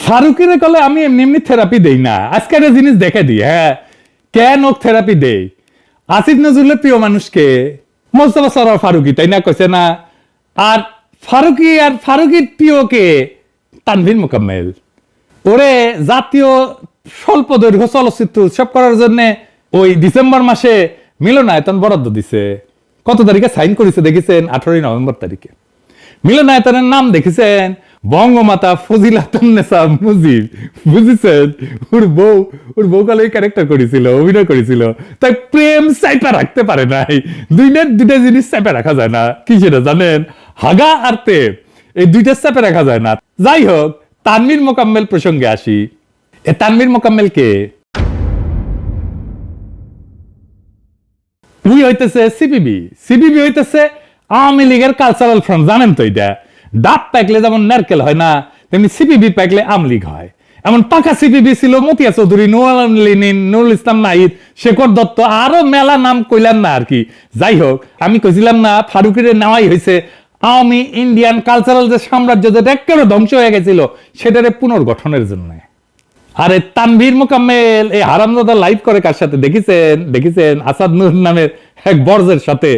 ফারুকের কলে আমি এমনি এমনি থেরাপি দেই না, আজকে একটা জিনিস দেখে দিই। হ্যাঁ, কেন থেরাপি দেই? আসিফ নজরুলের প্রিয় মানুষকে মোস্তফা সরোয়ার ফারুকি, তাই না, কইছে না? আর ফারুকির প্রিয়কে তানভীর মোকাম্মেল। ওরে জাতীয় স্বল্প দৈর্ঘ্য চলচ্চিত্র উৎসব করার জন্য ওই ডিসেম্বর মাসে মিলনায়তন বরাদ্দ দিছে। কত তারিখে সাইন করেছে দেখেছেন? 18 নভেম্বর তারিখে। মিলনায়তনের নাম দেখেছেন বঙ্গমাতা ফজিলাতুন্নেসা মুজিব। বুঝেছেন? ওর বউ কালে ক্যারেক্টার করেছিল, অভিনয় করেছিল। তাই প্রেম চাইপা রাখতে পারে নাই। দুইটা জিনিস চাইপা রাখা যায় না। কি সেটা জানেন? হাগা আর প্রেম, এই দুইটা চাইপা রাখা যায় না। যাই হোক, তানভীর মোকাম্মেল প্রসঙ্গে আসি। তানভীর মোকাম্মেল কে? উই হইতেছে সিপিবি হইতেছে আওয়ামী লীগের কালচারাল ফ্রন্ট। জানেন তো এটা? ডাব পাকলে যেমন নারকেল হয় না, তেমনি সিপিবি পাকলে আওয়ামী লীগ হয়। এমন পাকা সিপিবি ছিল মতিয়া চৌধুরী, নুরুল ইসলাম নাহিদ, শেখর দত্ত, আরো মেলা নাম কইলাম না আর কি। যাই হোক, আমি কইছিলাম না ফারুকের নেওয়াই হয়েছে আওয়ামী ইন্ডিয়ান কালচারাল যে সাম্রাজ্য, যেটা একেবারে ধ্বংস হয়ে গেছিল, সেটারে পুনর্গঠনের জন্য। আরে তানভীর মোকাম্মেল এই হারামজাদা লাইভ করে কার সাথে দেখেছেন? আসাদ নূর নামের এক বর্জের সাথে।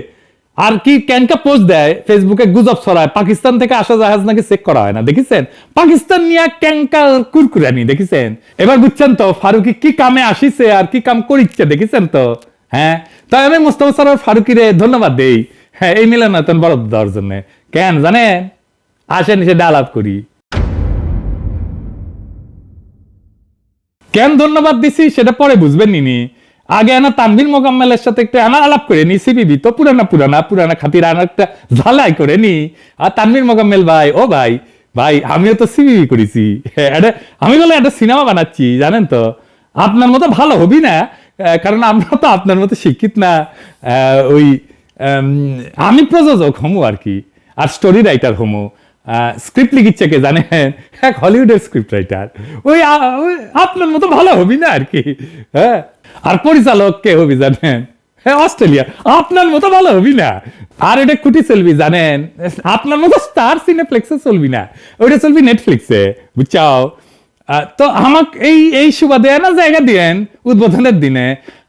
আর কি ক্যানকা পোস্ট দেয় ফেসবুকে, গুজব ছড়ায় পাকিস্তান থেকে আসা জাহাজ নাকি চেক করা হয় না। দেখেছেন? পাকিস্তান নিয়ে ক্যাঙ্কা কুরকুরানি। দেখেছেন? এবার বুঝছেন তো ফারুকি কি কামে আসিছে আর কি কাম করিচ্ছে। দেখেছেন তো? হ্যাঁ, তাই আমি মোস্তফা সরোয়ার ফারুকিরে ধন্যবাদ দেই। হ্যাঁ, এই মিলনায়তন বরাদ্দ দেওয়ার জন্য। কেন জানেন? আসেন সেটা আলাপ করি। কেন ধন্যবাদ দিছি সেটা পরে বুঝবেন নি। আগে আনা তানভীর মোকাম্মেলের সাথে একটু আলাপ করে নি। সিপিবি তো পুরানা খাতির একটা ঝালাই করে নি। আর তানভীর মোকাম্মেল ভাই, ও ভাই আমিও তো সিপিবি করেছি। আমি বলে একটা সিনেমা বানাচ্ছি, জানেন তো? আপনার মতো ভালো হবি না, কারণ আমরা তো আপনার মতো শিক্ষিত না। ওই আমি প্রযোজক হমু আর কি, আর স্টোরি রাইটার হমু। স্ক্রিপ্ট লিখিচ্ছে কে জানেন? এক হলিউডের স্ক্রিপ্ট রাইটার। ওই আপনার মতো ভালো হবি না আর কি। হ্যাঁ, আর পরিচালক কে হবি জানেন? হ্যাঁ, অস্ট্রেলিয়া। আপনার মতো ভালো হবি না। আর এটা কুটি চলবি জানেন? আপনার মতো স্টার সিনেপ্লেক্সে চলবি না, ওইটা চলবি নেটফ্লিক্সে। বুঝছাও? তো আমাকে এই সুবাদে না জায়গা দিয়েন উদ্বোধনের দিনে।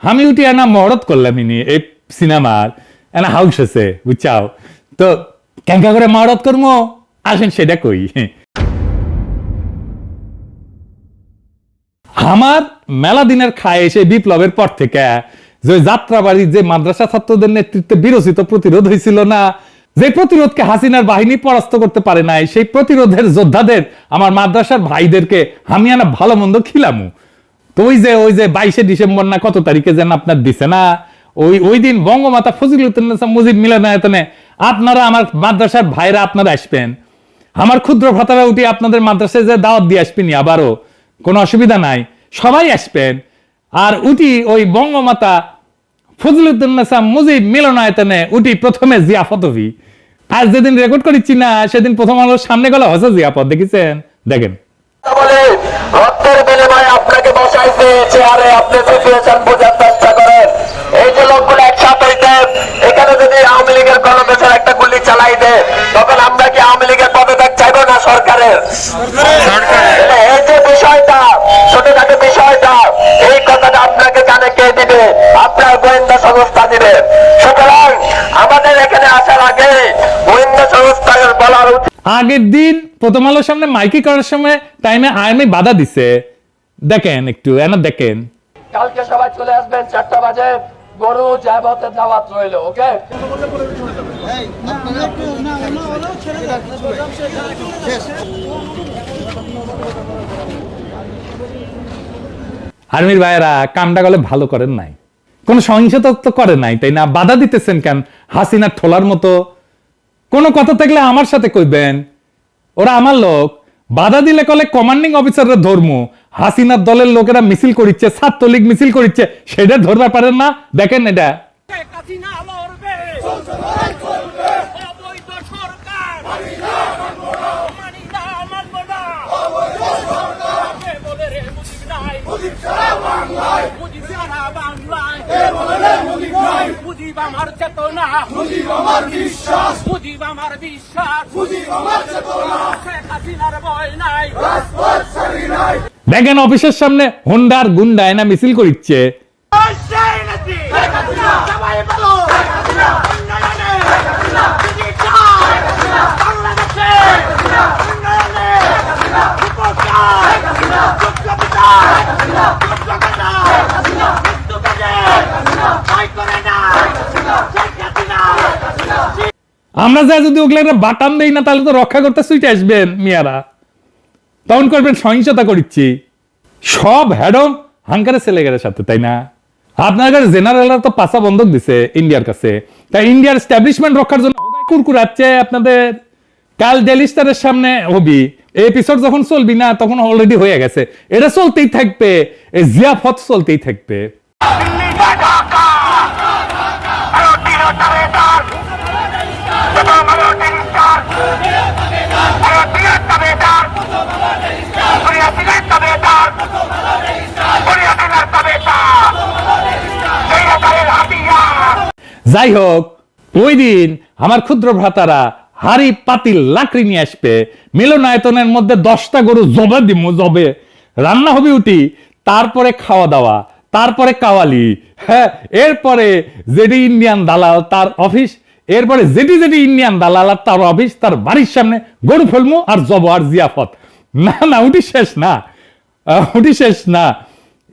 আমি উঠি না মহরত করলাম এই সিনেমার এনা হাউস আছে। বুঝছাও? তো কেঙ্কা করে মহরত করবো, আসেন সেটা কই। আমার মেলা দিনের খায় এসে বিপ্লবের পর থেকে যে যাত্রাবাড়ির যে মাদ্রাসা ছাত্রদের নেতৃত্বে বিরোচিত প্রতিরোধ হয়েছিল না, যে প্রতিরোধকে হাসিনার বাহিনী পরাস্ত করতে পারে নাই, সেই প্রতিরোধের যোদ্ধাদের আমার মাদ্রাসার ভাইদেরকে আমি আনা ভালো মন্দ খিলামু। তো ওই যে 22শে ডিসেম্বর না কত তারিখে যেন আপনার দিছে না, ওই দিন বঙ্গমাতা ফজিলাতুন্নেসা মুজিব মিলনায়তনে আপনারা আমার মাদ্রাসার ভাইরা আপনারা আসবেন। আমার ক্ষুদ্র ভ্রাতারা উঠি আপনাদের মাদ্রাসায় যে দাওয়াত দিয়ে আসবেনি, আবারও কোনো অসুবিধা নাই, সবাই আসবেন। আর উঠি ওই বঙ্গমাতা ফজিলাতুন্নেসা মুজিব মিলনায়তনে উঠি প্রথমে জিয়াফত হবি। আজ যেদিন রেকর্ড করেছি না, সেদিন প্রথম আলোর সামনে গেল হচ্ছে জিয়াফত। দেখেছেন? দেখেন। রক্তের বিনিময়ে আপনাকে বসাইছে চেয়ারে, আপনি সিচুয়েশন বোঝার চেষ্টা করেন। এই যে লোকগুলো একসাথে হইতে এখানে যদি আওয়ামী লীগের কলমের একটা গুলি চালাই দেয়, তখন আমরা কি আওয়ামী লীগের পদত্যাগ চাইবো না সরকারের? এই যে বিষয়টা, ছোটখাটো বিষয়টা, এই কথাটা আপনাকে কানে কে দিবে? আপনার গোয়েন্দা সংস্থা দিবে। সুতরাং আমাদের এখানে আসার আগে গোয়েন্দা সংস্থার বলার উচিত। আগের দিন প্রথম আলোর সামনে মাইকি করার সময় টাইমে আইএমএ বাধা দিছে। দেখেন একটু এনা দেখেন। কালকে সবাই চলে আসবেন 4টা বাজে, গরু জায়বতের দাওয়াত রইল। ওকে, আর্মির ভাইয়েরা কামটা গেলে ভালো করেন নাই, কোন সহিংসতা তো করে নাই, তাই না? বাধা দিতেছেন কেন হাসিনার ঠোলার মতো? কোন কথা থাকলে আমার সাথে কইবেন, ওরা আমার লোক। বাধা দিলে কলে কমান্ডিং অফিসাররা ধর্ম, হাসিনার দলের লোকেরা মিছিল করিচ্ছে, ছাত্রলীগ মিছিল করিচ্ছে, সেটা ধরতে পারেন না? দেখেন এটা। আমার চেতনা, মুজিব আমার বিশ্বাস, মুজিব আমার বিশ্বাস, মুজিব আমার চেতনা, শেখ হাসিনার ভয় নাই, রাজপথ ছাড়ি নাই। দেখেন অফিসের সামনে হোন্ডার গুন্ডা এনা মিছিল করিচ্ছে। সেই নাতি শেখ হাসিনা, সবাই বলো শেখ হাসিনা, উন্নয়নে শেখ হাসিনা, দিদি চায় শেখ হাসিনা, বাংলাদেশে শেখ হাসিনা, উন্নয়নে শেখ হাসিনা, উপকার শেখ হাসিনা, যোগ্যতা শেখ হাসিনা, যোগ্যতা শেখ হাসিনা, মৃত্যু কাজে শেখ হাসিনা, ভয় করে না শেখ হাসিনা, শেখ হাসিনা, শেখ হাসিনা। আমরা যা যদি ওগুলো একটা বাটাম দেই না তাহলে তো রক্ষা করতে সুইটে আসবেন মিয়ারা, তখন করবেন সহিংসতা করিচ্ছি। সব হ্যাডম হাঙ্কারে ছেলেগের সাথে, তাই না? আপনার কাছে জেনারেলরা তো পাশা বন্ধক দিছে ইন্ডিয়ার কাছে, তাই ইন্ডিয়ার এস্টাবলিশমেন্ট রক্ষার জন্য কুরকুরাচ্ছে আপনাদের। কাল ডেলি স্টারের সামনে হবি, এই এপিসোড যখন চলবি না তখন অলরেডি হয়ে গেছে, এটা চলতেই থাকবে, এই জিয়াফত চলতেই থাকবে। যাই হোক, ওই দিন আমার ক্ষুদ্র ভ্রাতারা হাড়ি পাতিল লাকড়ি নিয়ে আসবে, মিলনায়তনের মধ্যে 10টা গরু জবে দিব, জবে রান্না হবে উঠি, তারপরে খাওয়া দাওয়া, তারপরে কাওয়ালি, হ্যাঁ, এরপরে যেটি ইন্ডিয়ান দালাল তার অফিস, এরপরে যেটি ইন্ডিয়ান দালাল তার অফিস, তার বাড়ির সামনে গরু ফেলমু আর জব আর জিয়াফত। না না, উঠি শেষ না, উঠি শেষ না।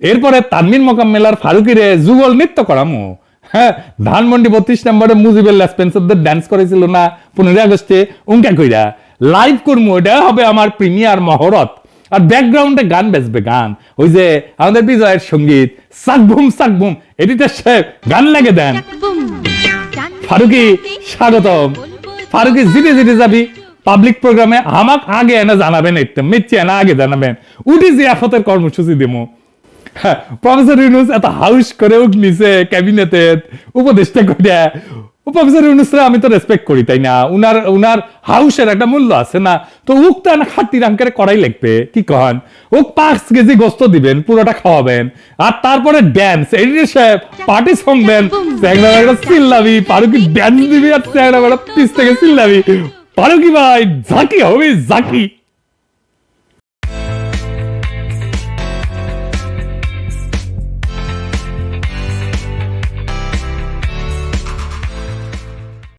এরপরে তানভীর মোকাম্মেল আর ফারুকিরে যুগল নৃত্য করামু। হ্যাঁ, ধানমন্ডি 32 নম্বরে মুজিবের লেসপেন্সারদের ডান্স করেছিল না 15 আগস্টে, উনকা কইরা লাইভ করমু। এটা হবে আমার প্রিমিয়ার মহরত। আর ব্যাকগ্রাউন্ডে গান বেজবে, গান ওই যে আমাদের বিজয়ের সঙ্গীত সাকবুম সাকবুম, এডিটর সাহেব গান লাগে দেন। ফারুকি স্বাগতম। ফারুকি জিতে জিতে যাবি পাবলিক প্রোগ্রামে, আমাক আগে এনে জানাবেন, একদম মিচ্ছি এনে আগে জানাবেন, উঠি জিয়াফতের কর্মসূচি দেবো। প্রফেসর ইউনুস এত হাউস করে উঠ নিছে ক্যাবিনেটে উপদেষ্টা করে, প্রফেসর ইউনুসরা আমি তো রেসপেক্ট করি, তাই না? উনার হাউসের একটা মূল্য আছে না, তো উক তো না খাতির আঙ্কারে করাই লাগবে, কি কন? ওক 5 কেজি গোস্ত দিবেন, পুরোটা খাওয়াবেন, আর তারপরে ড্যান্স, এডিটর সাহেব পার্টি সং দেন, চিল্লাবি, পারুকি ড্যান্স দিবি আর পিস থেকে চিল্লাবি, পারুকি ভাই ঝাঁকি হবে, ঝাঁকি।